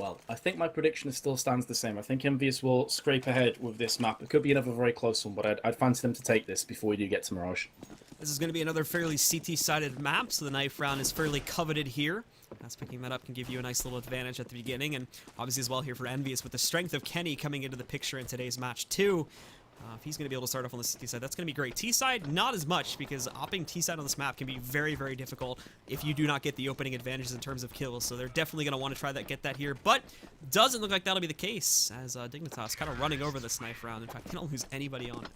well. I think my prediction still stands the same. I think Envyus will scrape ahead with this map. It could be another very close one, but I'd fancy them to take this before we do get to Mirage. This is going to be another fairly CT-sided map, so the knife round is fairly coveted here. As picking that up can give you a nice little advantage at the beginning, and obviously as well here for Envyus with the strength of Kenny coming into the picture in today's match too. If he's going to be able to start off on the CT side, that's going to be great. T side, not as much, because opping T side on this map can be very, very difficult if you do not get the opening advantages in terms of kills. So they're definitely going to want to try that, get that here, but doesn't look like that'll be the case, as Dignitas kind of running over this knife round. In fact, they don't lose anybody on it.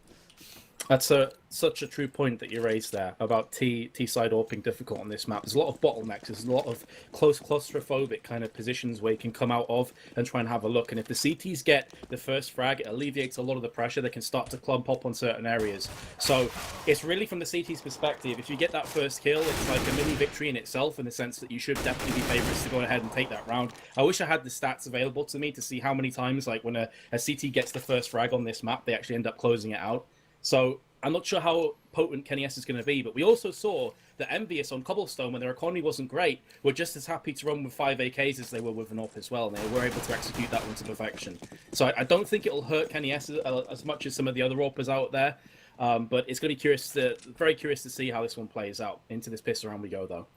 That's such a true point that you raised there about T-side AWPing difficult on this map. There's a lot of bottlenecks. There's a lot of close claustrophobic kind of positions where you can come out of and try and have a look. And if the CTs get the first frag, it alleviates a lot of the pressure. They can start to clump up on certain areas. So it's really from the CT's perspective. If you get that first kill, it's like a mini victory in itself in the sense that you should definitely be favorites to go ahead and take that round. I wish I had the stats available to me to see how many times, like when a CT gets the first frag on this map, they actually end up closing it out. So I'm not sure how potent Kenny S is going to be, but we also saw that Envyus on Cobblestone, when their economy wasn't great, were just as happy to run with 5 AKs as they were with an AWP as well, and they were able to execute that one to perfection. So I don't think it'll hurt Kenny S as much as some of the other AWPers out there, but it's going to be very curious to see how this one plays out. Into this pistol round we go, though.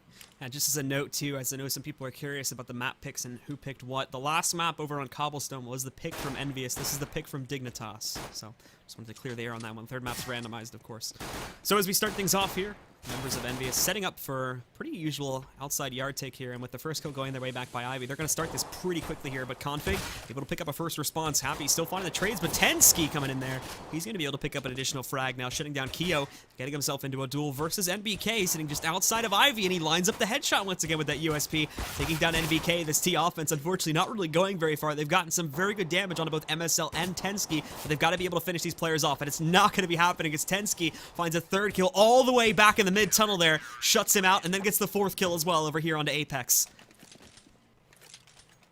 And just as a note, too, as I know some people are curious about the map picks and who picked what, the last map over on Cobblestone was the pick from Envyus. This is the pick from Dignitas. So just wanted to clear the air on that one. Third map's randomized, of course. So as we start things off here, members of Envyus setting up for pretty usual outside yard take here, and with the first kill going their way back by Ivy, they're going to start this pretty quickly here, but Config able to pick up a first response. Happy still finding the trades, but Tensky coming in there. He's going to be able to pick up an additional frag now, shutting down Keo, getting himself into a duel versus NBK, sitting just outside of Ivy, and he lines up the headshot once again with that USP, taking down NBK. This T offense, unfortunately, not really going very far. They've gotten some very good damage on both MSL and Tensky, but they've got to be able to finish these players off, and it's not going to be happening as Tensky finds a third kill all the way back in the mid-tunnel there, shuts him out, and then gets the fourth kill as well over here onto Apex.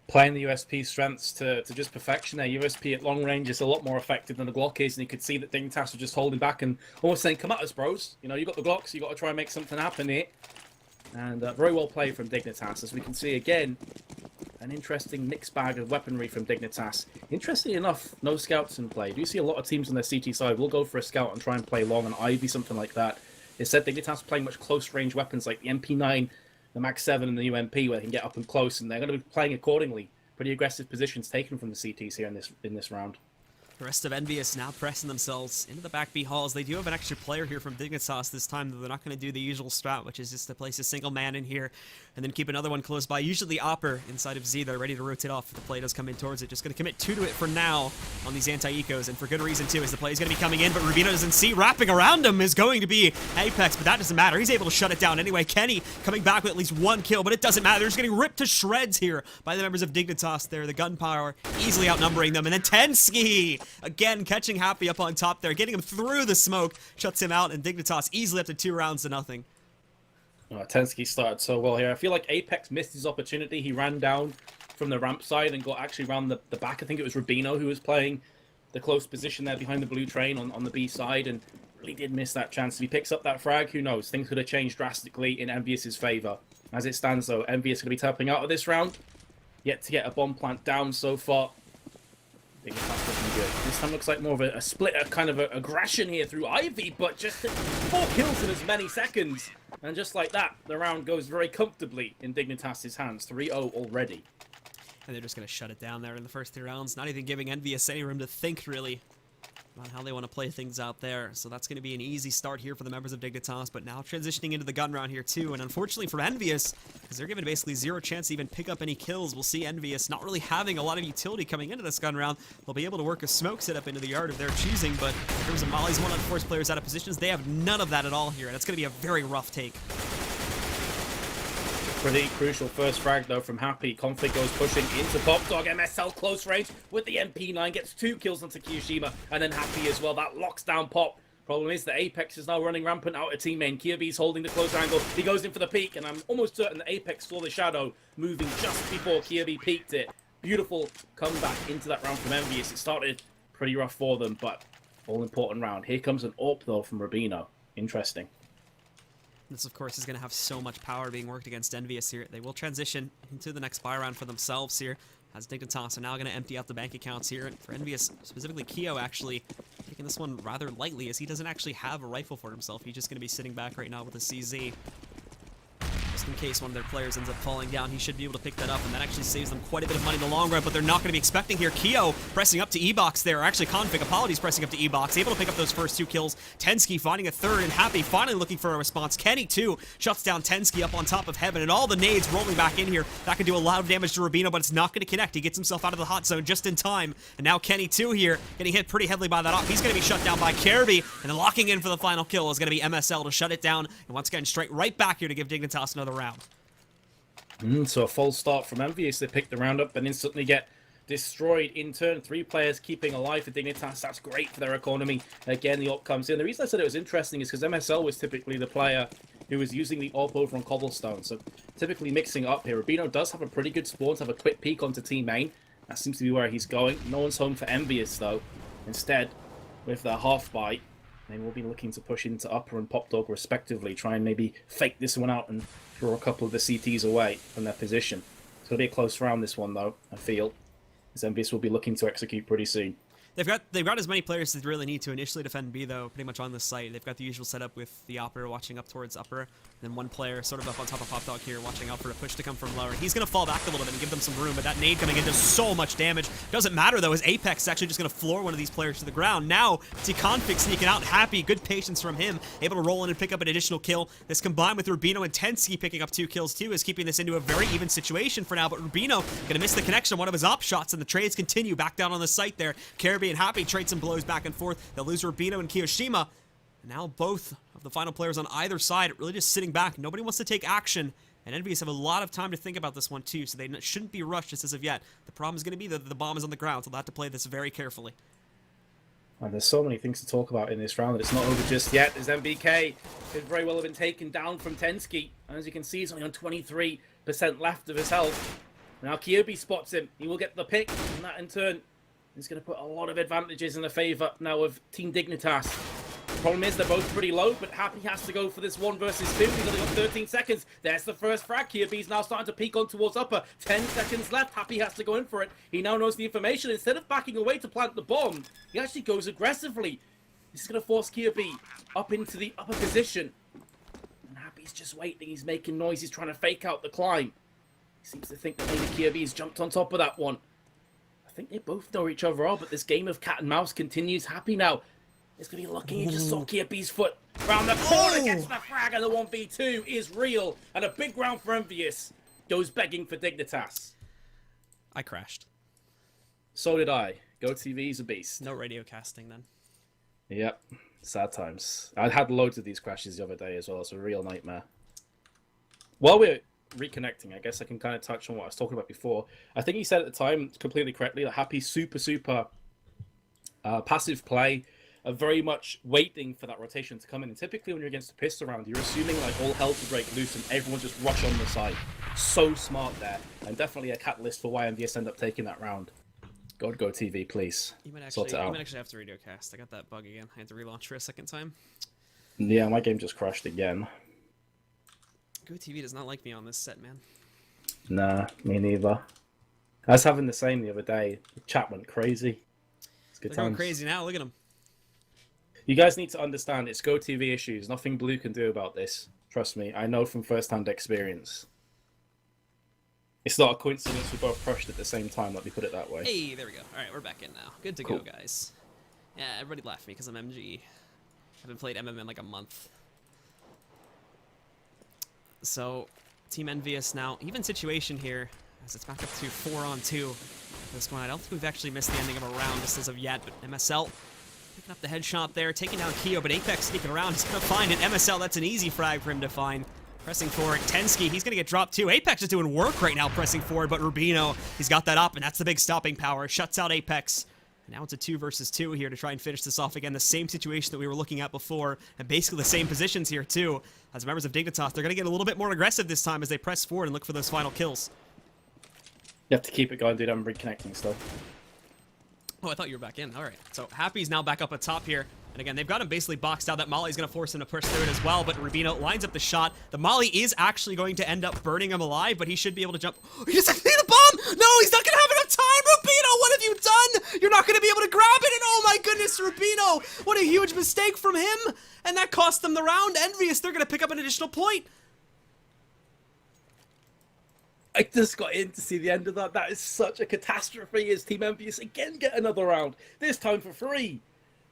Playing the USP strengths to just perfection there. USP at long range is a lot more effective than the Glock is, and you could see that Dignitas was just holding back and almost saying, come at us, bros. You know, you got the Glocks, you got to try and make something happen here. And very well played from Dignitas, as we can see again. An interesting mixed bag of weaponry from Dignitas. Interestingly enough, no scouts in play. Do you see a lot of teams on their CT side will go for a scout and try and play long on Ivy, something like that. Instead, Dignitas playing much close range weapons like the MP9, the Mag 7, and the UMP, where they can get up and close, and they're going to be playing accordingly. Pretty aggressive positions taken from the CTs here in this round. The rest of Envyus now pressing themselves into the back B halls. They do have an extra player here from Dignitas this time, though they're not going to do the usual strat, which is just to place a single man in here and then keep another one close by. Usually Opper inside of Z, they're ready to rotate off if the play does come in towards it. Just going to commit 2 to it for now on these anti-ecos, and for good reason too, as the play is going to be coming in, but Rubino doesn't see. Wrapping around him is going to be Apex, but that doesn't matter. He's able to shut it down anyway. Kenny coming back with at least 1 kill, but it doesn't matter. They're just getting ripped to shreds here by the members of Dignitas there. The gunpowder easily outnumbering them, and then Tensky again catching Happy up on top there, getting him through the smoke, shuts him out, and Dignitas easily up to 2 rounds to nothing. Tensky started so well here. I feel like Apex missed his opportunity. He ran down from the ramp side and got actually around the back. I think it was Rubino who was playing the close position there behind the blue train on the B side, and really did miss that chance. If he picks up that frag, who knows? Things could have changed drastically in Envyus' favor. As it stands, though, Envyus going to be tapping out of this round. Yet to get a bomb plant down so far. Dignitas looking good. This time looks like more of a split, kind of aggression here through Ivy, but just 4 kills in as many seconds. And just like that, the round goes very comfortably in Dignitas' hands. 3-0 already. And they're just going to shut it down there in the first 3 rounds, not even giving Envyus any room to think, really, about how they want to play things out there. So that's going to be an easy start here for the members of Dignitas, but now transitioning into the gun round here too, and unfortunately for Envyus, because they're given basically 0 chance to even pick up any kills, we'll see Envyus not really having a lot of utility coming into this gun round. They'll be able to work a smoke setup into the yard of their choosing, but in terms of mollies, one on force players out of positions, they have none of that at all here, and it's going to be a very rough take. Pretty crucial first frag though from Happy. Config goes pushing into Pop Dog. MSL close range with the MP9, gets 2 kills onto Kiyoshima, and then Happy as well. That locks down Pop. Problem is that Apex is now running rampant out of team main. Kiyobi's holding the close angle. He goes in for the peek, and I'm almost certain that Apex saw the shadow moving just before Kiyobi peeked it. Beautiful comeback into that round from Envyus. It started pretty rough for them, but all important round. Here comes an AWP though from Rubino. Interesting. This, of course, is going to have so much power being worked against Envyus here. They will transition into the next buy round for themselves here, as Dignitas are now going to empty out the bank accounts here. And for Envyus, specifically Keo, actually taking this one rather lightly, as he doesn't actually have a rifle for himself. He's just going to be sitting back right now with a CZ. Just in case one of their players ends up falling down, he should be able to pick that up, and that actually saves them quite a bit of money in the long run, but they're not going to be expecting here. Keo pressing up to E-Box there, or actually Config, apologies, pressing up to E-Box, able to pick up those first 2 kills. Tensky finding a third, and Happy finally looking for a response. Kenny, too, shuts down Tensky up on top of Heaven, and all the nades rolling back in here. That can do a lot of damage to Rubino, but it's not going to connect. He gets himself out of the hot zone just in time, and now Kenny, too, here, getting hit pretty heavily by that op. He's going to be shut down by Kirby, and then locking in for the final kill is going to be MSL to shut it down, and once again, straight right back here to give Dignitas another round. So a false start from Envyus. They pick the round up and instantly get destroyed in turn. 3 players keeping alive for Dignitas. That's great for their economy. Again, the AWP comes in. The reason I said it was interesting is because MSL was typically the player who was using the AWP over on Cobblestone. So typically mixing up here. Rubino does have a pretty good spawn to have a quick peek onto team main. That seems to be where he's going. No one's home for Envyus though. Instead, with their half bite, they will be looking to push into upper and pop dog respectively. Try and maybe fake this one out and draw a couple of the CTs away from their position. So it'll be a close round, this one, though, I feel, as Envyus will be looking to execute pretty soon. They've got as many players as they really need to initially defend B, though, pretty much on this site. They've got the usual setup with the operator watching up towards upper, and then one player sort of up on top of Pop Dog here watching out for a push to come from lower. He's going to fall back a little bit and give them some room, but that nade coming in does so much damage. Doesn't matter, though, as Apex is actually just going to floor one of these players to the ground. Now, see Config sneaking out. Happy, good patience from him, able to roll in and pick up an additional kill. This combined with Rubino and Tensky picking up 2 kills, too, is keeping this into a very even situation for now, but Rubino going to miss the connection on one of his op shots, and the trades continue back down on the site there. Kirby and Happy trade some blows back and forth. They'll lose Rubino and Kiyoshima. And now both of the final players on either side really just sitting back. Nobody wants to take action. And Envyus have a lot of time to think about this one too, so they shouldn't be rushed just as of yet. The problem is going to be that the bomb is on the ground, so they'll have to play this very carefully. And there's so many things to talk about in this round that it's not over just yet, as MBK could very well have been taken down from Tensky. And as you can see, he's only on 23% left of his health. Now Kirby spots him. He will get the pick, and that in turn is going to put a lot of advantages in the favour now of Team Dignitas. The problem is they're both pretty low, but Happy has to go for this 1 versus 2. He's only got 13 seconds. There's the first frag. Kirby's now starting to peek on towards upper. 10 seconds left. Happy has to go in for it. He now knows the information. Instead of backing away to plant the bomb, he actually goes aggressively. This is going to force Kirby up into the upper position. And Happy's just waiting. He's making noise. He's trying to fake out the climb. He seems to think that maybe Kirby's jumped on top of that one. I think they both know each other are, but this game of cat and mouse continues. Happy now is going to be lucky. He just saw Kirby's foot around the corner, gets the frag, and the 1v2 is real. And a big round for Envyus goes begging for Dignitas. I crashed. So did I. GoTV's a beast. No radio casting then. Yep. Sad times. I had loads of these crashes the other day as well. It's a real nightmare. While we're reconnecting, I guess I can kind of touch on what I was talking about before. I think he said at the time completely correctly that Happy super passive play, very much waiting for that rotation to come in. And typically when you're against a pistol round, you're assuming like all hell to break loose and everyone just rush on the side. So smart there, and definitely a catalyst for why Envyus end up taking that round. Go TV, please. You might Sort it out. actually have to radio cast. I got that bug again. I had to relaunch for a second time. Yeah, my game just crashed again. GoTV does not like me on this set, man. Nah, me neither. I was having the same the other day. The chat went crazy. It's good They're going times. crazy now. Look at them. You guys need to understand it's GoTV issues. Nothing Blue can do about this. Trust me, I know from first-hand experience. It's not a coincidence we both crushed at the same time, let me put it that way. Hey, there we go. All right, we're back in now. Good to go, guys. Yeah, everybody laughed at me because I'm MG. I haven't played MM in like a month. So, Team Envyus now, even situation here, as it's back up to 4-on-2 for this one. I don't think we've actually missed the ending of a round just as of yet, but MSL picking up the headshot there, taking down Keo, but Apex sneaking around, he's going to find it. MSL, that's an easy frag for him to find. Pressing forward, Tensky, he's going to get dropped too. Apex is doing work right now pressing forward, but Rubino, he's got that up, and that's the big stopping power. Shuts out Apex. Now it's a 2 versus 2 here to try and finish this off again. The same situation that we were looking at before, and basically the same positions here too. As members of Dignitas, they're going to get a little bit more aggressive this time as they press forward and look for those final kills. You have to keep it going, dude. I'm reconnecting still. Oh, I thought you were back in. All right. So Happy's now back up at top here. And again, they've got him basically boxed out. That Molly's going to force him to push through it as well, but Rubino lines up the shot. The Molly is actually going to end up burning him alive, but he should be able to jump. He doesn't see the bomb! No, he's not going to have enough mistake from him, and that cost them the round. Envyus, they're going to pick up an additional point. I just got in to see the end of that. That is such a catastrophe as Team Envyus again get another round. This time for free.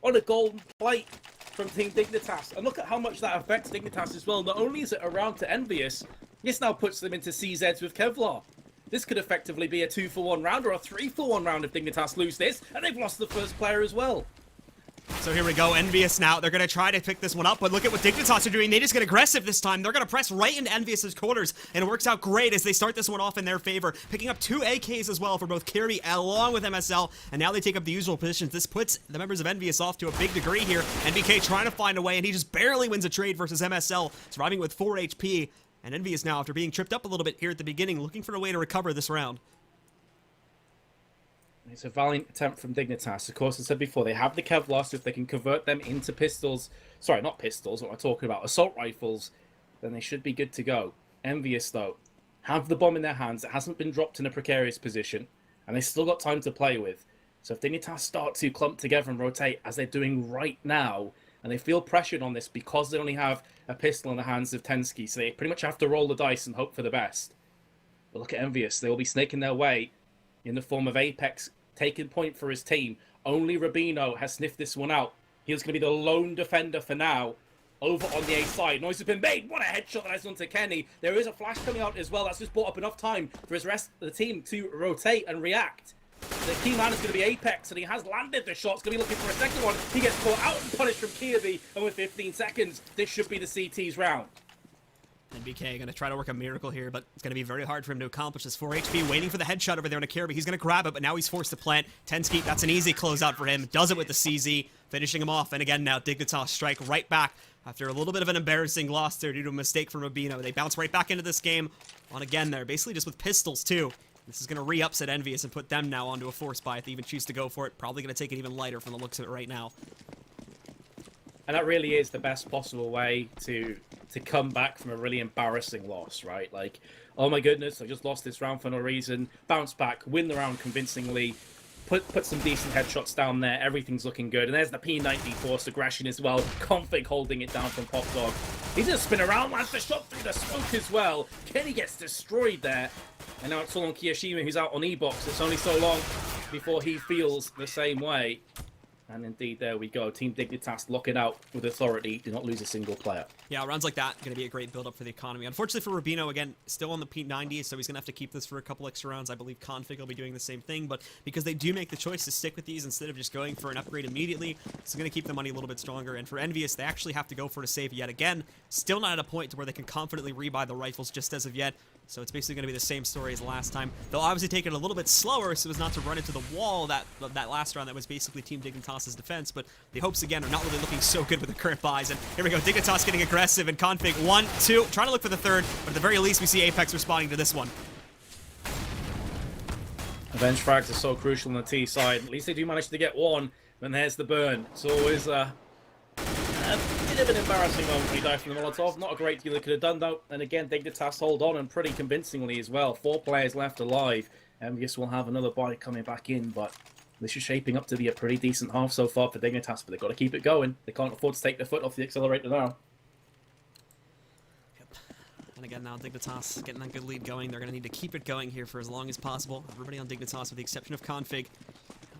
On a golden plate from Team Dignitas. And look at how much that affects Dignitas as well. Not only is it a round to Envyus, this now puts them into CZs with Kevlar. This could effectively be a 2-for-1 round or a 3-for-1 round if Dignitas lose this. And they've lost the first player as well. So here we go, Envyus now. They're going to try to pick this one up, but look at what Dignitas are doing. They just get aggressive this time. They're going to press right into Envyus's quarters, and it works out great as they start this one off in their favor, picking up 2 AKs as well for both Kirby along with MSL, and now they take up the usual positions. This puts the members of Envyus off to a big degree here. NBK trying to find a way, and he just barely wins a trade versus MSL, surviving with 4 HP. And Envyus now, after being tripped up a little bit here at the beginning, looking for a way to recover this round. It's a valiant attempt from Dignitas. Of course, as I said before, they have the Kevlar, so if they can convert them into pistols, sorry, not pistols, what am I talking about, assault rifles, then they should be good to go. Envyus, though, have the bomb in their hands. It hasn't been dropped in a precarious position, and they've still got time to play with. So if Dignitas start to clump together and rotate, as they're doing right now, and they feel pressured on this because they only have a pistol in the hands of Tensky, so they pretty much have to roll the dice and hope for the best. But look at Envyus. They will be snaking their way in the form of Apex taking point for his team. Only Rubino has sniffed this one out. He was going to be the lone defender for now over on the A side. Noise has been made. What a headshot that has done to Kenny. There is a flash coming out as well. That's just bought up enough time for his rest of the team to rotate and react. The key man is going to be Apex, and he has landed the shot. He's going to be looking for a second one. He gets caught out and punished from Kirby, and with 15 seconds, this should be the CT's round. NBK going to try to work a miracle here, but it's going to be very hard for him to accomplish this. 4 HP, waiting for the headshot over there on a Kirby. He's going to grab it, but now he's forced to plant. Tensky, that's an easy closeout for him. Does it with the CZ, finishing him off. And again now, Dignitas strike right back after a little bit of an embarrassing loss there due to a mistake from Rubino. They bounce right back into this game on again there, basically just with pistols too. This is going to re-upset Envyus and put them now onto a force buy if they even choose to go for it. Probably going to take it even lighter from the looks of it right now. And that really is the best possible way to come back from a really embarrassing loss, right? Like, oh my goodness, I just lost this round for no reason. Bounce back, win the round convincingly, put some decent headshots down there. Everything's looking good. And there's the P90 forced aggression as well. Config holding it down from Pop Dog. He just spin around, lands the shot through the smoke as well. Kenny gets destroyed there. And now it's all on Kiyoshima, who's out on E-Box. It's only so long before he feels the same way. And indeed, there we go. Team Dignitas lock it out with authority. Do not lose a single player. Yeah, rounds like that going to be a great build-up for the economy. Unfortunately for Rubino, again, still on the P90, so he's going to have to keep this for a couple extra rounds. I believe Config will be doing the same thing, but because they do make the choice to stick with these instead of just going for an upgrade immediately, it's going to keep the money a little bit stronger. And for Envyus, they actually have to go for a save yet again. Still not at a point to where they can confidently rebuy the rifles just as of yet. So it's basically going to be the same story as last time. They'll obviously take it a little bit slower so as not to run into the wall that last round that was basically Team Dignitas' defense. But the hopes, again, are not really looking so good with the current buys. And here we go, Dignitas getting aggressive and Config 1, 2, trying to look for the third. But at the very least, we see Apex responding to this one. Avenge frags are so crucial on the T side. At least they do manage to get one. And there's the burn. It's always a bit of an embarrassing moment when he died from the Molotov. Not a great deal they could have done, though. And again, Dignitas hold on, and pretty convincingly as well. 4 players left alive. Envyus will have another buy coming back in, but this is shaping up to be a pretty decent half so far for Dignitas, but they've got to keep it going. They can't afford to take their foot off the accelerator now. Yep. And again, now Dignitas getting that good lead going. They're going to need to keep it going here for as long as possible. Everybody on Dignitas, with the exception of Config,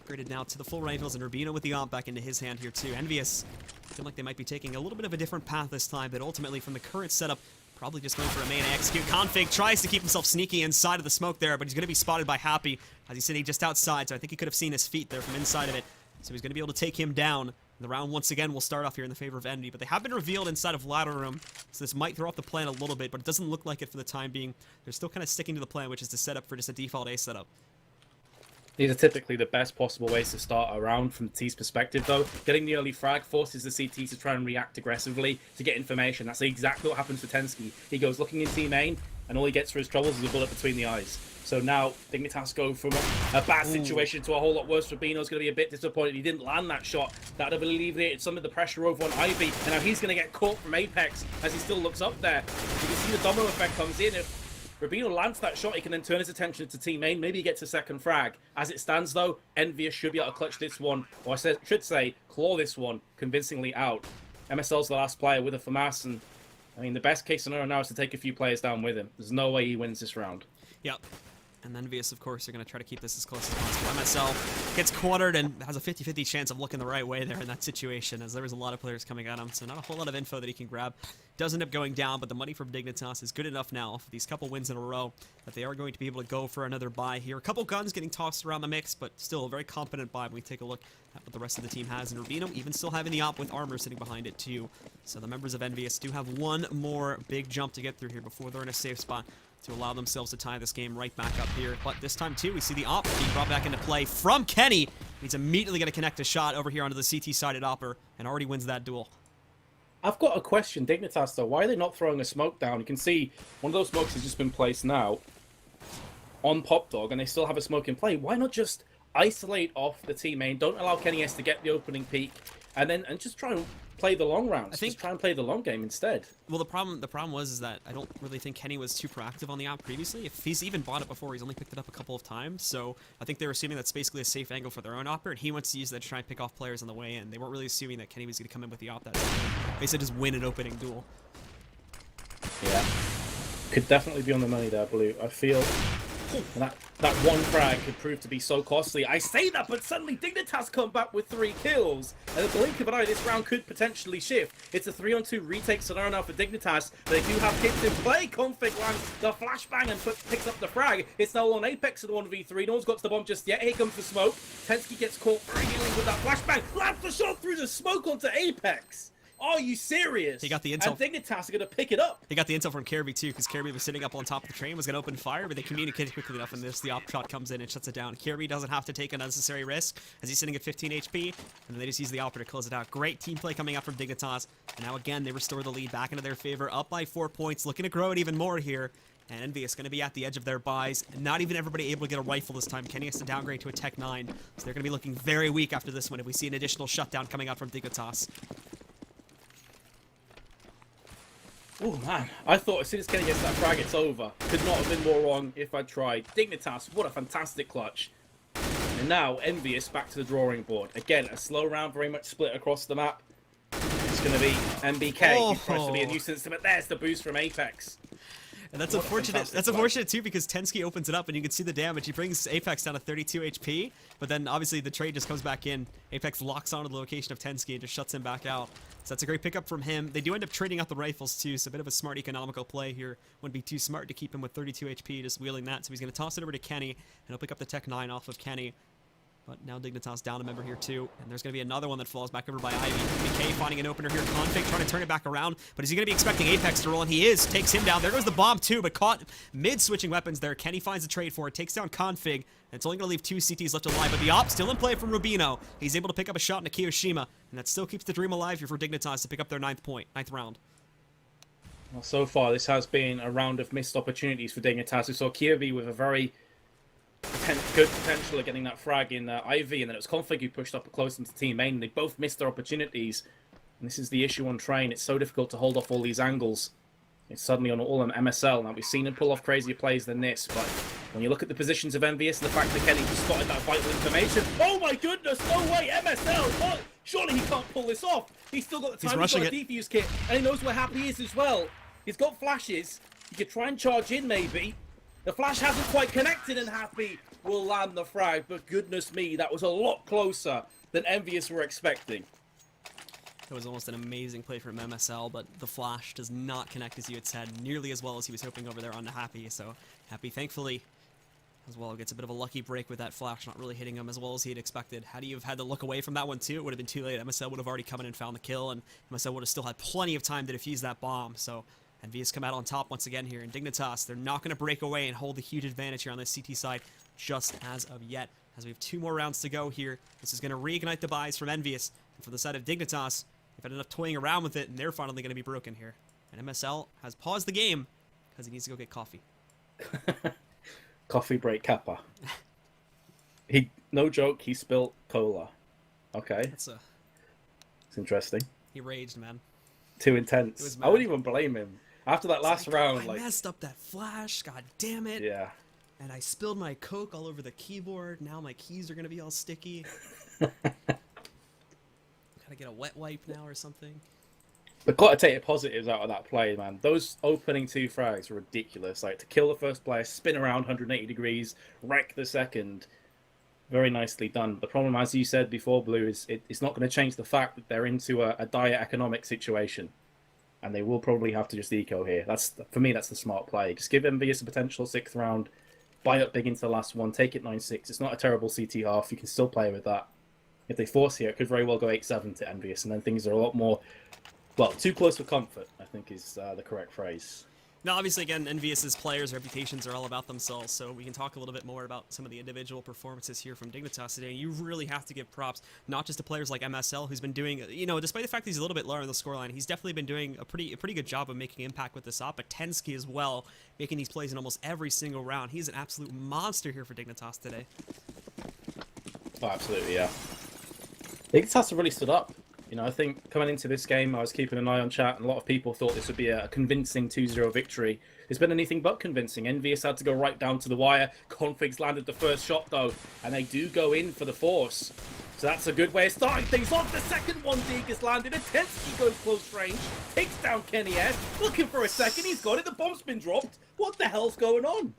upgraded now to the full rifles, and Rubino with the AWP back into his hand here too. Envyus feel like they might be taking a little bit of a different path this time, but ultimately from the current setup, probably just going for a main execute. Config tries to keep himself sneaky inside of the smoke there, but he's going to be spotted by Happy as he's sitting just outside, so I think he could have seen his feet there from inside of it. So he's going to be able to take him down. The round once again will start off here in the favor of Envy, but they have been revealed inside of ladder room, so this might throw off the plan a little bit, but it doesn't look like it for the time being. They're still kind of sticking to the plan, which is to set up for just a default A setup. These are typically the best possible ways to start a round from T's perspective, though. Getting the early frag forces the CT to try and react aggressively to get information. That's exactly what happens for Tensky. He goes looking in T main, and all he gets for his troubles is a bullet between the eyes. So now Dignitas go from a bad situation to a whole lot worse. Rubino's going to be a bit disappointed he didn't land that shot. That would have alleviated some of the pressure over on Ivy, and now he's going to get caught from Apex as he still looks up there. You can see the domino effect comes in. If Rubino lands that shot, he can then turn his attention to team main. Maybe he gets a second frag. As it stands, though, Envyus should be able to clutch this one, or I should say, claw this one convincingly out. MSL's the last player with a FAMAS, and I mean, the best case scenario now is to take a few players down with him. There's no way he wins this round. Yep. And Envyus, of course, are going to try to keep this as close as possible. MSL gets cornered and has a 50-50 chance of looking the right way there in that situation, as there was a lot of players coming at him, so not a whole lot of info that he can grab. Does end up going down, but the money from Dignitas is good enough now for these couple wins in a row that they are going to be able to go for another buy here. A couple guns getting tossed around the mix, but still a very competent buy when we take a look at what the rest of the team has. And Rubino even still having the op with armor sitting behind it too. So the members of Envyus do have one more big jump to get through here before they're in a safe spot to allow themselves to tie this game right back up here. But this time, too, we see the op being brought back into play from Kenny. He's immediately going to connect a shot over here onto the CT-sided opper and already wins that duel. I've got a question, Dignitas, though. Why are they not throwing a smoke down? You can see one of those smokes has just been placed now on Pop Dog, and they still have a smoke in play. Why not just isolate off the team main? Don't allow Kenny S to get the opening peak, and just try and play the long rounds. Just try and play the long game instead. Well, the problem was that I don't really think Kenny was too proactive on the op previously. If he's even bought it before, he's only picked it up a couple of times. So I think they were assuming that's basically a safe angle for their own opper, and he wants to use that to try and pick off players on the way in. They weren't really assuming that Kenny was going to come in with the op that time. They said just win an opening duel. Yeah. Could definitely be on the money there, Blue. I feel that one frag could prove to be so costly. I say that, but suddenly Dignitas come back with 3 kills. And at the blink of an eye, this round could potentially shift. It's a 3-on-2 retake scenario now for Dignitas. They do have kits in play. Config lands the flashbang and picks up the frag. It's now on Apex in the 1v3. No one's got to the bomb just yet. Here comes the smoke. Tensky gets caught very easily with that flashbang. Lands the shot through the smoke onto Apex. Are you serious? He got the intel. And Dignitas are going to pick it up. He got the intel from Kirby too, because Kirby was sitting up on top of the train, was going to open fire, but they communicated quickly enough, and the op shot comes in and shuts it down. Kirby doesn't have to take an unnecessary risk, as he's sitting at 15 HP, and then they just use the opper to close it out. Great team play coming out from Dignitas, and now again, they restore the lead back into their favor, up by 4 points, looking to grow it even more here. And Envyus going to be at the edge of their buys. Not even everybody able to get a rifle this time. Kenny has to downgrade to a Tech 9, so they're going to be looking very weak after this one if we see an additional shutdown coming out from Dignitas. Oh man, I thought as soon as Kenny gets that frag, it's over. Could not have been more wrong if I tried. Dignitas, what a fantastic clutch. And now, Envyus back to the drawing board. Again, a slow round, very much split across the map. It's going to be MBK. He tries to be a nuisance, but there's the boost from Apex. And that's unfortunate. That's unfortunate too, because Tensky opens it up and you can see the damage. He brings Apex down to 32 HP, but then obviously the trade just comes back in. Apex locks onto the location of Tensky and just shuts him back out. So that's a great pickup from him. They do end up trading out the rifles too, so a bit of a smart economical play here. Wouldn't be too smart to keep him with 32 HP, just wheeling that. So he's going to toss it over to Kenny, and he'll pick up the Tech 9 off of Kenny. But now Dignitas down a member here too, and there's going to be another one that falls back over by Ivy. BK finding an opener here. Config trying to turn it back around, but is he going to be expecting Apex to roll? And he is. Takes him down. There goes the bomb too, but caught mid-switching weapons there. Kenny finds a trade for it, takes down Config, and it's only going to leave 2 CTs left alive, but the op still in play from Rubino. He's able to pick up a shot into Kiyoshima, and that still keeps the dream alive here for Dignitas to pick up their 9th round. Well, so far, this has been a round of missed opportunities for Dignitas. We saw Kirby with a very good potential of getting that frag in Ivy, and then it was Config who pushed up close into team main. They both missed their opportunities, and this is the issue on train. It's so difficult to hold off all these angles. It's suddenly on all MSL. Now, we've seen him pull off crazier plays than this, but when you look at the positions of Envyus and the fact that Kenny just spotted that vital information, oh my goodness, no way, MSL, what? Surely he can't pull this off. He's still got the time, he's got a defuse kit, and he knows where Happy is as well. He's got flashes. He could try and charge in, maybe. The flash hasn't quite connected, and Happy will land the frag, but goodness me, that was a lot closer than Envyus were expecting. It was almost an amazing play from MSL, but the flash does not connect, as you had said, nearly as well as he was hoping over there on the Happy. So Happy, thankfully, as well, gets a bit of a lucky break with that flash, not really hitting him as well as he had expected. Had he have had to look away from that one too, it would have been too late. MSL would have already come in and found the kill, and MSL would have still had plenty of time to defuse that bomb. So Envyus come out on top once again here, and Dignitas, they're not going to break away and hold the huge advantage here on the CT side just as of yet. As we have 2 more rounds to go here, this is going to reignite the buys from Envyus, and for the side of Dignitas, they've had enough toying around with it, and they're finally going to be broken here. And MSL has paused the game because he needs to go get coffee. Coffee break Kappa. No joke, he spilt cola. Okay. It's interesting. He raged, man. Too intense. I wouldn't even blame him. After that last round, I like, messed up that flash. God damn it. yeah. And I spilled my Coke all over the keyboard. Now my keys are gonna be all sticky. Gotta get a wet wipe now or something. But got to take the positives out of that play, man. Those opening 2 frags were ridiculous. Like, to kill the first player, spin around 180 degrees, wreck the second. Very nicely done. The problem, as you said before, Blue, is it's not going to change the fact that they're into a dire economic situation. And they will probably have to just eco here. For me, that's the smart play. Just give Envyus a potential 6th round, buy up big into the last one, take it 9-6. It's not a terrible CT half. You can still play with that. If they force here, it could very well go 8-7 to Envyus, and then things are a lot more... Well, too close for comfort, I think is the correct phrase. Now, obviously, again, Envyus's players' reputations are all about themselves, so we can talk a little bit more about some of the individual performances here from Dignitas today. You really have to give props, not just to players like MSL, who's been doing, you know, despite the fact that he's a little bit lower in the scoreline, he's definitely been doing a pretty good job of making impact with this op, but Tensky as well, making these plays in almost every single round. He's an absolute monster here for Dignitas today. Oh, absolutely, yeah. Dignitas have really stood up. You know, I think coming into this game, I was keeping an eye on chat, and a lot of people thought this would be a convincing 2-0 victory. It's been anything but convincing. Envyus had to go right down to the wire. Configs landed the first shot, though, and they do go in for the force. So that's a good way of starting things off. The second one, Dig is landed. And Tensky goes close range, takes down Kenny S. Looking for a second, he's got it. The bomb's been dropped. What the hell's going on?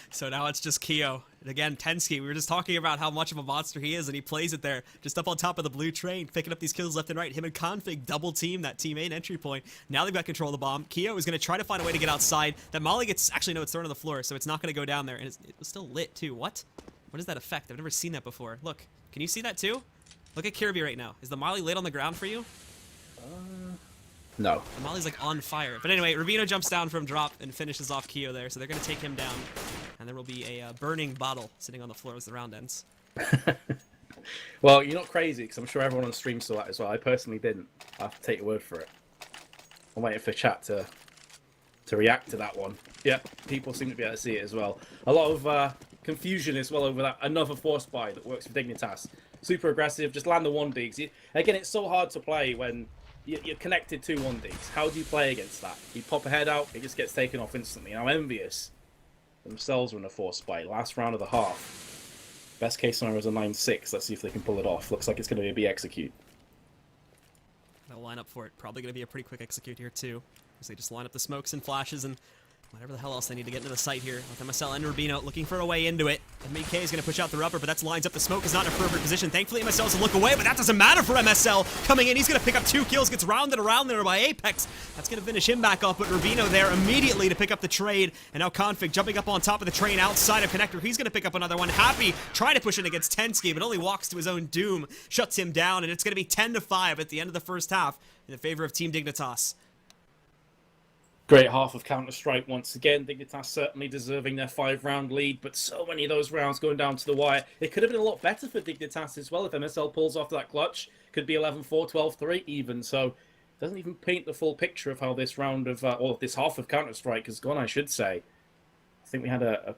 So now it's just Keo. And again, Tensky, we were just talking about how much of a monster he is, and he plays it there, just up on top of the blue train, picking up these kills left and right. Him and Config double team that team A and entry point. Now they've got control of the bomb. Keo is going to try to find a way to get outside. That Molly gets, actually no, it's thrown on the floor, so it's not going to go down there. And it was still lit too. What? What is that effect? I've never seen that before. Look, can you see that too? Look at Kirby right now. Is the Molly lit on the ground for you? No. The Molly's like on fire. But anyway, Rubino jumps down from drop and finishes off Keo there, so they're going to take him down. And there will be a burning bottle sitting on the floor as the round ends. Well, you're not crazy, because I'm sure everyone on stream saw that as well. I personally didn't. I have to take your word for it. I'm waiting for chat to react to that one. Yeah, people seem to be able to see it as well. A lot of confusion as well over that. Another force buy that works for Dignitas. Super aggressive, just land the 1Ds. Again, it's so hard to play when you're connected to 1Ds. How do you play against that? You pop a head out, it just gets taken off instantly. Now, Envyus themselves were in a force buy. Last round of the half. Best case scenario was a 9-6. Let's see if they can pull it off. Looks like it's going to be a B execute. They'll line up for it. Probably going to be a pretty quick execute here, too. As they just line up the smokes and flashes and whatever the hell else they need to get into the site here. With MSL and Rubino looking for a way into it. MK is going to push out the rubber, but that lines up the smoke. Is not in a perfect position. Thankfully, MSL's to look away, but that doesn't matter for MSL. Coming in, he's going to pick up 2 kills. Gets rounded around there by Apex. That's going to finish him back off, but Rubino there immediately to pick up the trade. And now Config jumping up on top of the train outside of Connector. He's going to pick up another one. Happy trying to push in against Tensky, but only walks to his own doom. Shuts him down, and it's going to be 10-5 at the end of the first half in favor of Team Dignitas. Great half of Counter-Strike once again. Dignitas certainly deserving their 5-round lead, but so many of those rounds going down to the wire. It could have been a lot better for Dignitas as well if MSL pulls off that clutch. Could be 11-4, 12-3 even, so doesn't even paint the full picture of how this round of, or this half of Counter-Strike has gone, I should say. I think we had a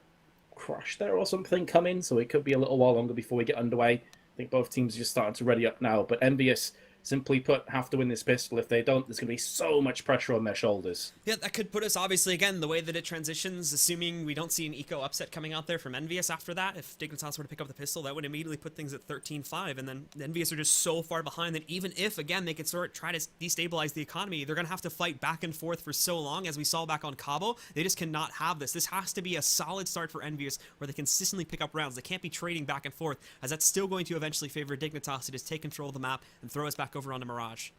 crash there or something come in, so it could be a little while longer before we get underway. I think both teams are just starting to ready up now, but Envyus, simply put, have to win this pistol. If they don't, there's going to be so much pressure on their shoulders. Yeah, that could put us, obviously, again, the way that it transitions, assuming we don't see an eco upset coming out there from Envyus after that. If Dignitas were to pick up the pistol, that would immediately put things at 13-5, and then Envyus are just so far behind that even if, again, they could try to destabilize the economy, they're going to have to fight back and forth for so long, as we saw back on Cabo. They just cannot have this. This has to be a solid start for Envyus, where they consistently pick up rounds. They can't be trading back and forth, as that's still going to eventually favor Dignitas to just take control of the map and throw us back over onto Mirage.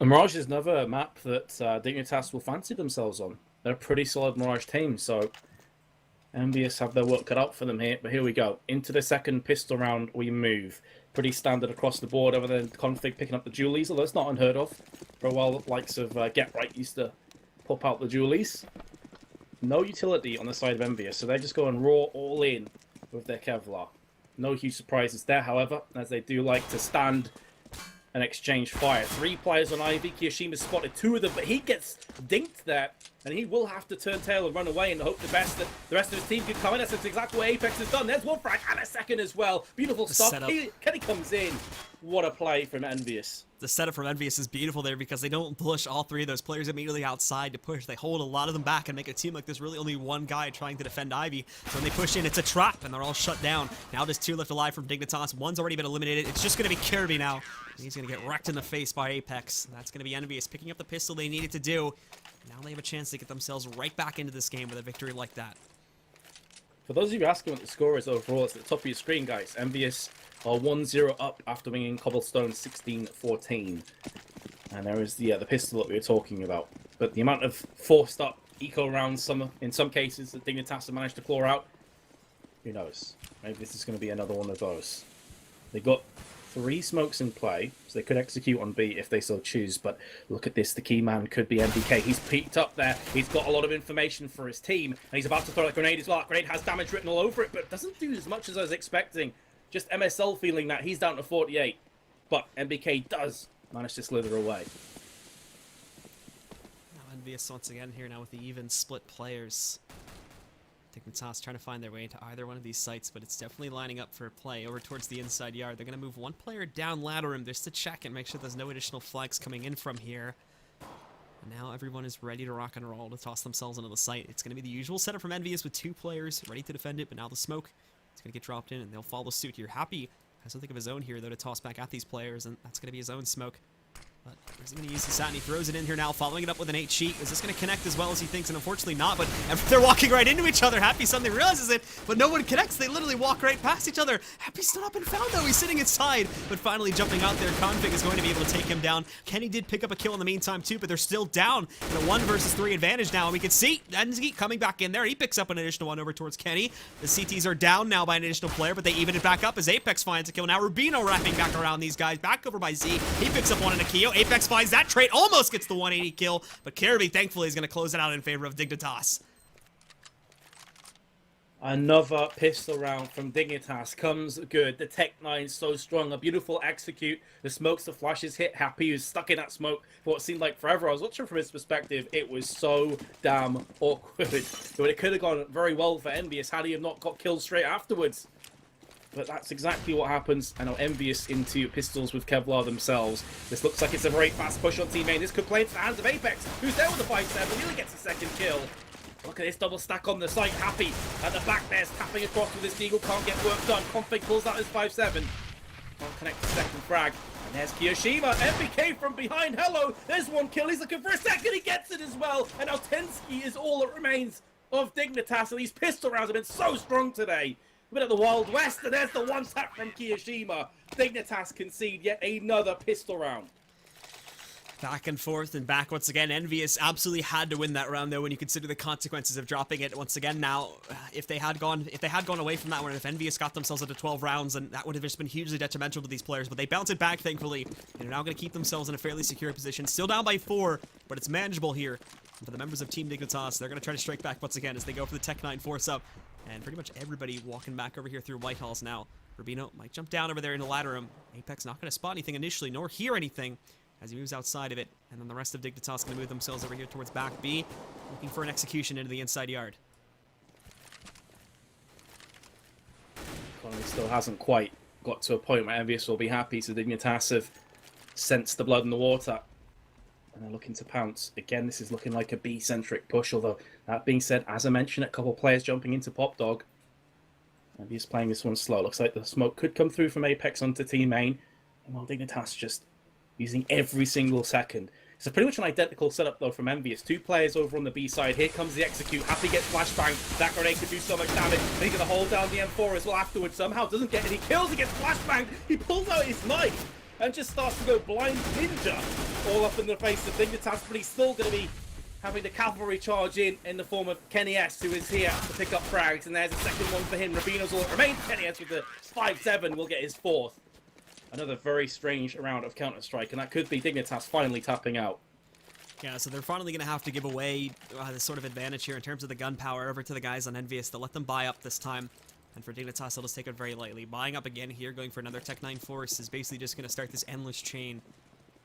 And Mirage is another map that Dignitas will fancy themselves on. They're a pretty solid Mirage team, so Envyus have their work cut out for them here. But here we go. Into the second pistol round we move. Pretty standard across the board, other than Config picking up the Julies, although it's not unheard of. For a while, the likes of Get Right used to pop out the Julies. No utility on the side of Envyus, so they're just going raw all in with their Kevlar. No huge surprises there, however, as they do like to stand and exchange fire. 3 players on Ivy. Kiyoshima's spotted 2 of them, but he gets dinked there and he will have to turn tail and run away and hope the best that the rest of his team can come in. That's exactly what Apex has done. There's one frag and a second as well. Beautiful stuff. Kenny comes in. What a play from Envyus. The setup from Envyus is beautiful there because they don't push all three of those players immediately outside to push. They hold a lot of them back and make it seem like there's really only one guy trying to defend Ivy. So when they push in, it's a trap, and they're all shut down. Now there's 2 left alive from Dignitas. One's already been eliminated. It's just going to be Kirby now. He's going to get wrecked in the face by Apex. That's going to be Envyus picking up the pistol they needed to do. Now they have a chance to get themselves right back into this game with a victory like that. For those of you asking what the score is overall, it's at the top of your screen, guys. Envyus are 1-0 up after winning Cobblestone 16-14. And there is the pistol that we were talking about. But the amount of forced up eco rounds, in some cases, that Dignitas have managed to claw out, who knows? Maybe this is going to be another one of those. They got 3 smokes in play, so they could execute on B if they so choose. But look at this, the key man could be MBK. He's peeked up there. He's got a lot of information for his team, and he's about to throw a grenade as well. That grenade has damage written all over it, but doesn't do as much as I was expecting. Just MSL feeling that he's down to 48, but MBK does manage to slither away. Now Envyus once again here now with the even split players. Dignitas trying to find their way into either one of these sites, but it's definitely lining up for a play over towards the inside yard. They're going to move one player down ladder him just to check and make sure there's no additional flags coming in from here. And now everyone is ready to rock and roll to toss themselves into the site. It's going to be the usual setup from Envyus with 2 players ready to defend it, but now the smoke is going to get dropped in and they'll follow suit here. Happy has something of his own here though to toss back at these players, and that's going to be his own smoke. But he's going to use the sat and he throws it in here now, following it up with an 8 sheet. Is this going to connect as well as he thinks? And unfortunately not, but they're walking right into each other. Happy suddenly realizes it, but no one connects. They literally walk right past each other. Happy stood up and found though. He's sitting inside, but finally jumping out there. Config is going to be able to take him down. Kenny did pick up a kill in the meantime too, but they're still down in a 1 versus 3 advantage now. And we can see Enzy coming back in there. He picks up an additional 1 over towards Kenny. The CTs are down now by an additional player, but they even it back up as Apex finds a kill. Now Rubino wrapping back around these guys. Back over by Z. He picks up 1 in Akio. Apex finds that trait, almost gets the 180 kill, but Kirby thankfully is going to close it out in favor of Dignitas. Another pistol round from Dignitas comes good. The Tech 9 so strong. A beautiful execute. The smokes, the flashes hit Happy, who's stuck in that smoke for what seemed like forever. I was watching from his perspective. It was so damn awkward. But it could have gone very well for Envyus had he have not got killed straight afterwards. But that's exactly what happens. And now Envyus into pistols with Kevlar themselves. This looks like it's a very fast push on team A. This could play into the hands of Apex, who's there with a 5-7. Nearly gets a second kill. Look at this double stack on the site. Happy at the back there's tapping across with this Deagle. Can't get work done. Config pulls out his 5-7. Can't connect the second frag. And there's Kiyoshima. MBK from behind. Hello. There's 1 kill. He's looking for a second. He gets it as well. And now Tensky is all that remains of Dignitas. And these pistol rounds have been so strong today. A bit of the Wild West, and there's the 1 tap from Kiyoshima. Dignitas concede yet another pistol round. Back and forth and back once again. Envyus absolutely had to win that round though when you consider the consequences of dropping it once again. Now, if they had gone away from that one, if Envyus got themselves into 12 rounds, then that would have just been hugely detrimental to these players. But they bounce it back, thankfully, and are now going to keep themselves in a fairly secure position. Still down by 4, but it's manageable here. And for the members of Team Dignitas, they're going to try to strike back once again as they go for the Tech 9 force up. And pretty much everybody walking back over here through Whitehall's now. Rubino might jump down over there in the ladder room. Apex not going to spot anything initially, nor hear anything as he moves outside of it. And then the rest of Dignitas going to move themselves over here towards back B, looking for an execution into the inside yard. Conley still hasn't quite got to a point where Envyus will be happy, so Dignitas have sensed the blood in the water. And they're looking to pounce. Again, this is looking like a B-centric push, although that being said, as I mentioned, a couple of players jumping into Pop Dog. Envyus playing this one slow. Looks like the smoke could come through from Apex onto Team Main. And while Dignitas just using every single second. It's pretty much an identical setup, though, from Envyus. 2 players over on the B side. Here comes the execute. Happy gets flashbang. That grenade could do so much damage. And he's going to hold down the M4 as well afterwards. Somehow doesn't get any kills. He gets flashbanged. He pulls out his knife and just starts to go blind ninja all up in the face of Dignitas, but he's still going to be having the cavalry charge in the form of Kenny S, who is here to pick up frags, and there's a second one for him. Rubino's all that remains. Kenny S with the 5-7 will get his 4th. Another very strange round of Counter-Strike, and that could be Dignitas finally tapping out. Yeah, so they're finally going to have to give away this sort of advantage here in terms of the gunpowder over to the guys on Envyus. They'll let them buy up this time. And for Dignitas, they'll just take it very lightly. Buying up again here, going for another Tech 9 force is basically just going to start this endless chain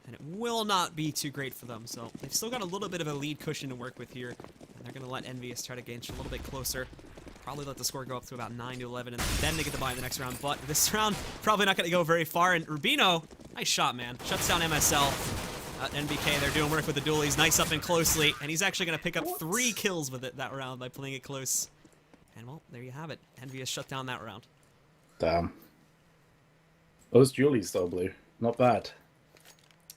and it will not be too great for them. So they've still got a little bit of a lead cushion to work with here, and they're going to let Envyus try to inch a little bit closer. Probably let the score go up to about 9-11, and then they get the buy in the next round. But this round, probably not going to go very far. And Rubino, nice shot, man. Shuts down MSL. NBK, they're doing work with the dualies. Nice up and closely. And he's actually going to pick up 3 kills with it that round by playing it close. And, well, there you have it. Envyus shut down that round. Damn. Those dualies, though, Blue. Not bad.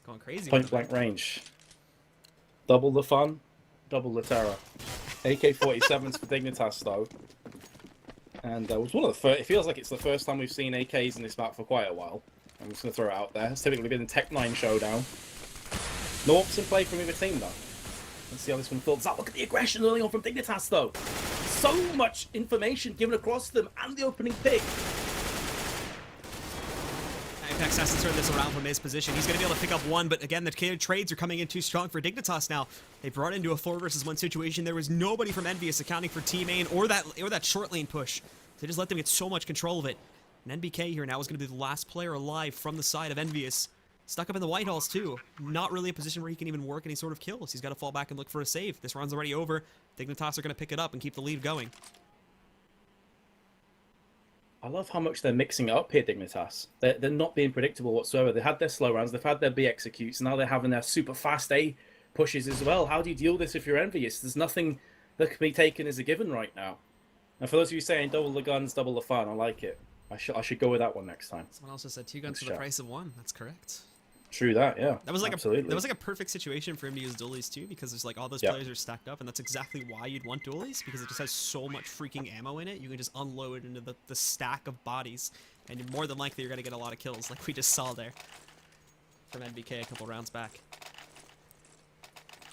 Going crazy. Point blank range. Double the fun, double the terror. AK-47s for Dignitas, though. And it was one of the first. It feels like it's the first time we've seen AKs in this map for quite a while. I'm just going to throw it out there. It's typically been a Tech 9 showdown. No ops in play from either team, though. Let's see how this one builds up. Look at the aggression early on from Dignitas, though. So much information given across them and the opening pick. Apex has to turn this around from his position. He's going to be able to pick up one, but again, the trades are coming in too strong for Dignitas now. They brought into a 4 versus 1 situation. There was nobody from Envyus accounting for T-main or that short lane push. They just let them get so much control of it. And NBK here now is going to be the last player alive from the side of Envyus. Stuck up in the White Halls too. Not really a position where he can even work any sort of kills. He's got to fall back and look for a save. This round's already over. Dignitas are going to pick it up and keep the lead going. I love how much they're mixing it up here, Dignitas. They're not being predictable whatsoever. They had their slow rounds, they've had their B executes, now they're having their super fast A pushes as well. How do you deal with this if you're Envious? There's nothing that can be taken as a given right now. And for those of you saying double the guns, double the fun, I like it. I should go with that one next time. Someone else just said 2 guns for the price of 1. That's correct. True that, yeah. That was like absolutely. That was like a perfect situation for him to use dualies too, because there's like all those players are stacked up, and that's exactly why you'd want dualies, because it just has so much freaking ammo in it. You can just unload into the stack of bodies, and more than likely you're gonna get a lot of kills, like we just saw there from NBK a couple rounds back.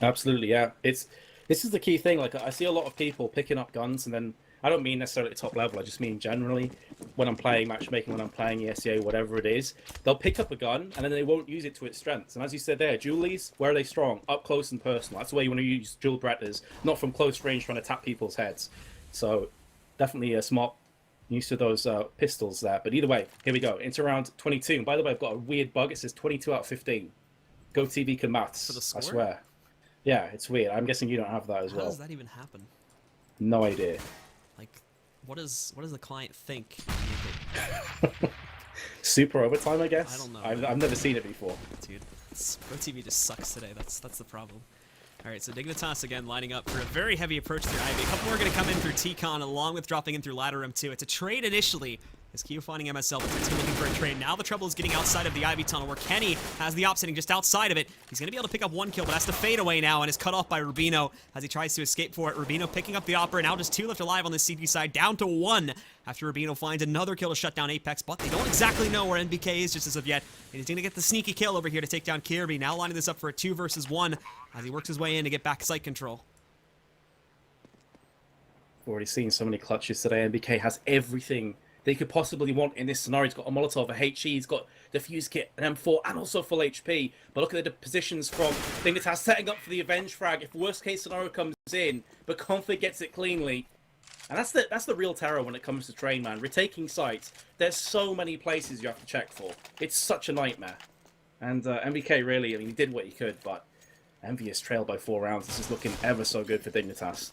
Absolutely, yeah. This is the key thing. Like I see a lot of people picking up guns, and then I don't mean necessarily at top level. I just mean generally when I'm playing matchmaking, when I'm playing ESEA, whatever it is, they'll pick up a gun and then they won't use it to its strengths. And as you said there, dualies, where are they strong? Up close and personal. That's the way you want to use dual Bretters, not from close range trying to tap people's heads. So definitely a smart use of those pistols there. But either way, here we go. Into round 22. And by the way, I've got a weird bug. It says 22 out of 15. Go TV can maths. For the score? I swear. Yeah, it's weird. I'm guessing you don't have that as well. How does that even happen? No idea. Like, what does the client think? Super overtime, I guess. I don't know. I've never seen it before. Dude, Pro TV just sucks today. That's the problem. All right, so Dignitas again lining up for a very heavy approach through Ivy. A couple more are going to come in through T-Con, along with dropping in through Ladder Room too. It's a trade initially. Is Keo finding MSL, but he's looking for a trade. Now the trouble is getting outside of the Ivy tunnel, where Kenny has the op sitting just outside of it. He's going to be able to pick up 1 kill, but has to fade away now and is cut off by Rubino as he tries to escape for it. Rubino picking up the opera, now just 2 left alive on the CT side, down to 1 after Rubino finds another kill to shut down Apex, but they don't exactly know where NBK is just as of yet. And he's going to get the sneaky kill over here to take down Kirby, now lining this up for a 2 versus 1 as he works his way in to get back site control. Already seen so many clutches today. NBK has everything they could possibly want in this scenario. He's got a Molotov, a HE, he's got the fuse kit, an M4, and also full HP. But look at the positions from Dignitas setting up for the Avenge frag. If worst case scenario comes in, but Config gets it cleanly. And that's the real terror when it comes to train, man. Retaking sites, there's so many places you have to check for. It's such a nightmare. And MBK really, I mean, he did what he could, but Envyus trailed by 4 rounds. This is looking ever so good for Dignitas.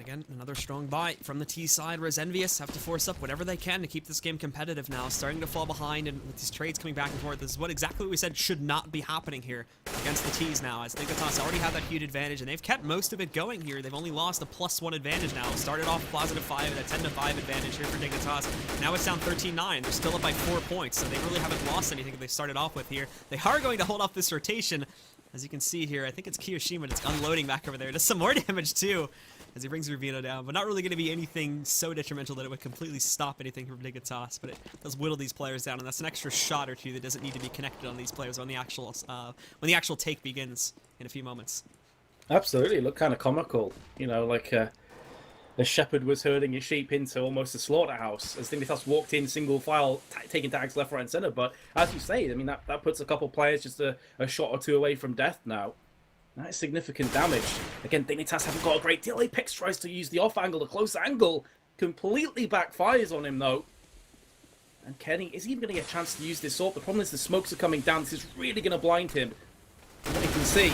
Again, another strong buy from the T side, whereas Envyus have to force up whatever they can to keep this game competitive now. Starting to fall behind, and with these trades coming back and forth, this is what exactly we said should not be happening here against the T's now, as Dignitas already have that huge advantage, and they've kept most of it going here. They've only lost a +1 advantage now. Started off +5 and a 10-5 advantage here for Dignitas. Now it's down 13-9. They're still up by 4 points, so they really haven't lost anything that they started off with here. They are going to hold off this rotation. As you can see here, I think it's Kiyoshima that's unloading back over there. Does some more damage too, as he brings Rubino down, but not really going to be anything so detrimental that it would completely stop anything from Dignitas, but it does whittle these players down, and that's an extra shot or 2 that doesn't need to be connected on these players when the actual take begins in a few moments. Absolutely, look kind of comical, you know, like the shepherd was herding his sheep into almost a slaughterhouse as Dignitas walked in single file, taking tags left, right, and center. But as you say, I mean, that puts a couple players just a shot or 2 away from death now. That is significant damage. Again, Dignitas haven't got a great deal. Apex tries to use the off angle, the close angle. Completely backfires on him, though. And Kenny, is he even going to get a chance to use this AWP? The problem is the smokes are coming down. This is really going to blind him. And what you can see,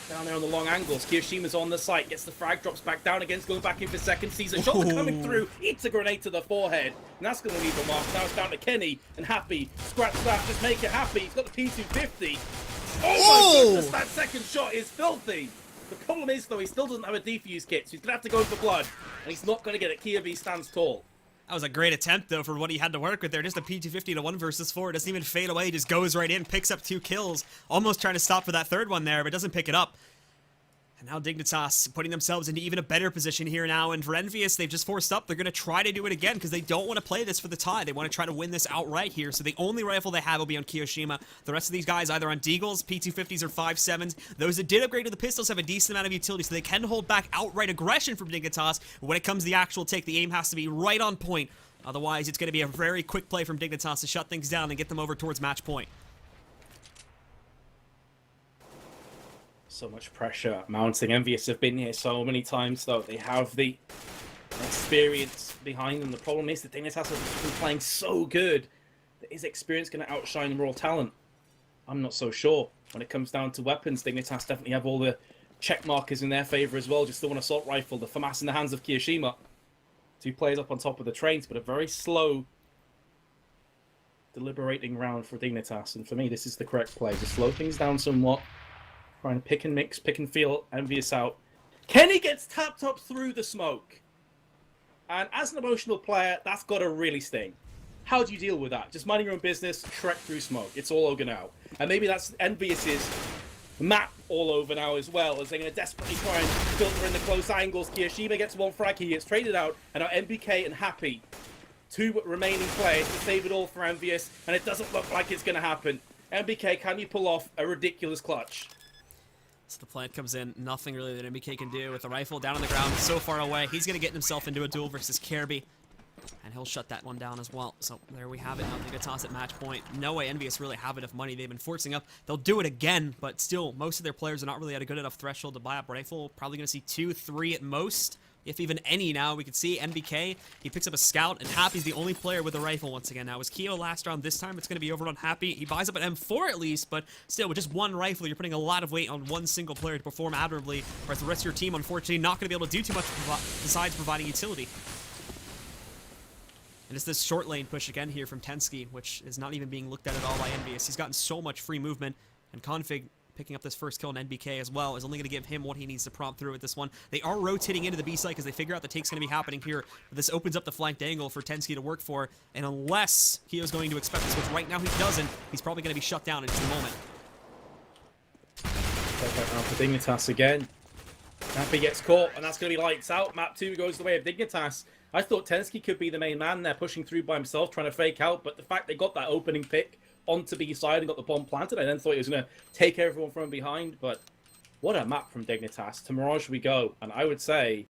down there on the long angles, Kiyoshima's on the site, gets the frag, drops back down again, going back in for second, sees a shot coming through, eats a grenade to the forehead, and that's going to leave a mark. Now it's down to Kenny, and Happy, scratch that, just make it Happy. He's got the P250. Oh my goodness, that second shot is filthy. The problem is, though, he still doesn't have a defuse kit, so he's going to have to go for blood, and he's not going to get it. Kiyovi stands tall. That was a great attempt, though, for what he had to work with there. Just a P250 to 1 versus 4. Doesn't even fade away. Just goes right in, picks up 2 kills. Almost trying to stop for that third one there, but doesn't pick it up. And now Dignitas putting themselves into even a better position here now. And for Envyus, they've just forced up. They're going to try to do it again because they don't want to play this for the tie. They want to try to win this outright here. So the only rifle they have will be on Kiyoshima. The rest of these guys either on Deagles, P250s, or 5.7s. Those that did upgrade to the pistols have a decent amount of utility, so they can hold back outright aggression from Dignitas. But when it comes to the actual take, the aim has to be right on point. Otherwise, it's going to be a very quick play from Dignitas to shut things down and get them over towards match point. So much pressure mounting. Envyus have been here so many times, though. They have the experience behind them. The problem is that Dignitas have been playing so good that is experience going to outshine the raw talent? I'm not so sure. When it comes down to weapons, Dignitas definitely have all the check markers in their favor as well. Just the one assault rifle, the FAMAS in the hands of Kiyoshima. 2 players up on top of the trains, but a very slow, deliberating round for Dignitas. And for me, this is the correct play. Just slow things down somewhat. Trying to pick and mix, pick and feel, Envyus out. Kenny gets tapped up through the smoke. And as an emotional player, that's got to really sting. How do you deal with that? Just minding your own business, Shrek through smoke. It's all over now. And maybe that's Envyus's map all over now as well, as they're going to desperately try and filter in the close angles. Kiyoshima gets 1 frag, he gets traded out, and now MBK and Happy, 2 remaining players to save it all for Envyus, and it doesn't look like it's going to happen. MBK, can you pull off a ridiculous clutch? So the plant comes in, nothing really that MBK can do with the rifle down on the ground, so far away. He's going to get himself into a duel versus Kirby, and he'll shut that one down as well. So there we have it. Now Dignitas at match point. No way Envyus really have enough money. They've been forcing up. They'll do it again, but still, most of their players are not really at a good enough threshold to buy up rifle. Probably going to see 2, 3 at most, if even any now. We can see MBK, he picks up a scout, and Happy's the only player with a rifle once again. Now, it was Keo last round. This time, it's going to be over on Happy. He buys up an M4 at least, but still, with just 1 rifle, you're putting a lot of weight on 1 single player to perform admirably, whereas the rest of your team, unfortunately, not going to be able to do too much besides providing utility. And it's this short lane push again here from Tensky, which is not even being looked at all by Envyus. He's gotten so much free movement, and Config picking up this first kill on NBK as well is only going to give him what he needs to prompt through with this one. They are rotating into the B site because they figure out the take's going to be happening here. But this opens up the flanked angle for Tensky to work for, and unless Kio's going to expect this, which right now he doesn't, he's probably going to be shut down in just a moment. Take that round for Dignitas again. Happy gets caught, and that's going to be lights out. Map 2 goes the way of Dignitas. I thought Tensky could be the main man there, pushing through by himself, trying to fake out, but the fact they got that opening pick onto B side and got the bomb planted, I then thought he was going to take everyone from behind, but what a map from Dignitas. To Mirage we go, and I would say